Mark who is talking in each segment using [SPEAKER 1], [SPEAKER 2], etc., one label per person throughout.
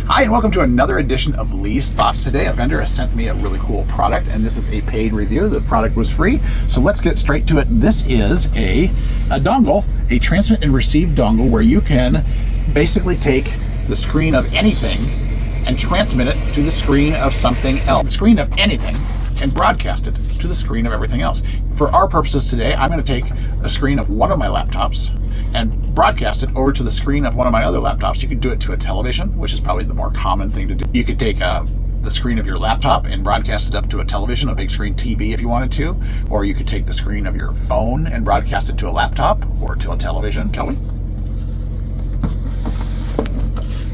[SPEAKER 1] Hi, and welcome to another edition of Lee's Thoughts. Today, a vendor has sent me a really cool product, and this is a paid review. The product was free, so let's get straight to it. This is a dongle, a transmit and receive dongle, where you can basically take the screen of anything and transmit it to the screen of something else. The screen of anything and broadcast it to the screen of everything else. For our purposes today, I'm going to take a screen of one of my laptops and broadcast it over to the screen of one of my other laptops. You could do it to a television, which is probably the more common thing to do. You could take the screen of your laptop and broadcast it up to a television, a big screen TV if you wanted to, or you could take the screen of your phone and broadcast it to a laptop or to a television, shall we?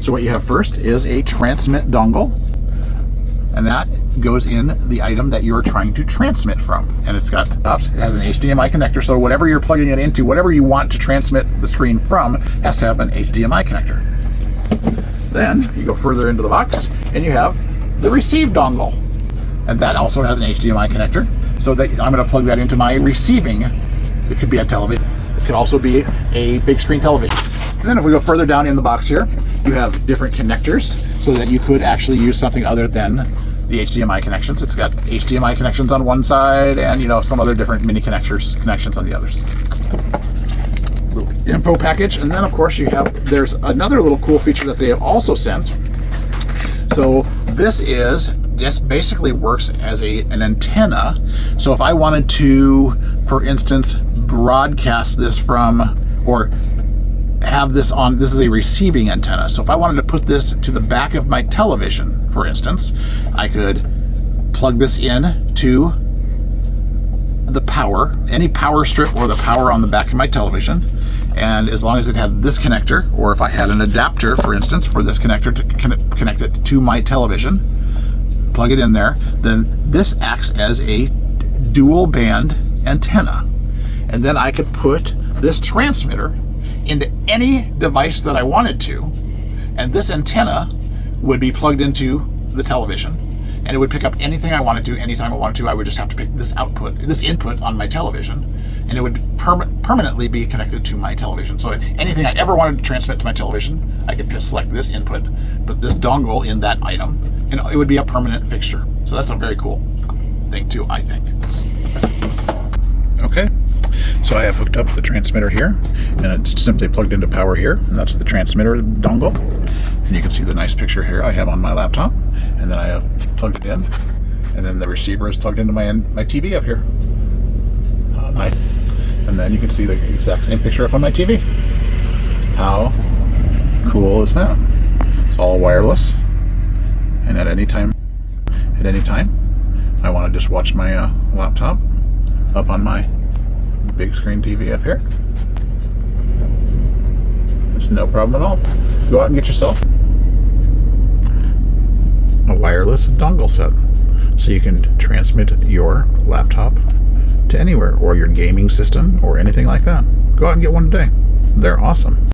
[SPEAKER 1] So what you have first is a transmit dongle, and that goes in the item that you're trying to transmit from. And it has an HDMI connector, so whatever you're plugging it into, whatever you want to transmit the screen from, has to have an HDMI connector. Then you go further into the box and you have the receive dongle, and that also has an HDMI connector, so that I'm going to plug that into my receiving. It could be a television, it could also be a big screen television. And then if we go further down in the box here, you have different connectors so that you could actually use something other than the HDMI connections. It's got HDMI connections on one side and, some other different mini connections on the others. Little info package. And then of course there's another little cool feature that they have also sent. So this basically works as an antenna. So if I wanted to, for instance, broadcast this from, or have this on, this is a receiving antenna. So if I wanted to put this to the back of my television, for instance, I could plug this in to the power, any power strip or the power on the back of my television. And as long as it had this connector, or if I had an adapter, for instance, for this connector to connect it to my television, plug it in there, then this acts as a dual band antenna. And then I could put this transmitter into any device that I wanted to, and this antenna would be plugged into the television, and it would pick up anything I wanted to, anytime I wanted to. I would just have to pick this input on my television, and it would permanently be connected to my television. So anything I ever wanted to transmit to my television, I could just select this input, put this dongle in that item, and it would be a permanent fixture. So that's a very cool thing too, I think. Okay. So I have hooked up the transmitter here, and it's simply plugged into power here, and that's the transmitter dongle. And you can see the nice picture here I have on my laptop, and then I have plugged it in, and then the receiver is plugged into my TV up here. And then you can see the exact same picture up on my TV. How cool is that? It's all wireless, and at any time I want to just watch my laptop up on my big screen TV up here. It's no problem at all. Go out and get yourself a wireless dongle set, so you can transmit your laptop to anywhere, or your gaming system, or anything like that. Go out and get one today. They're awesome.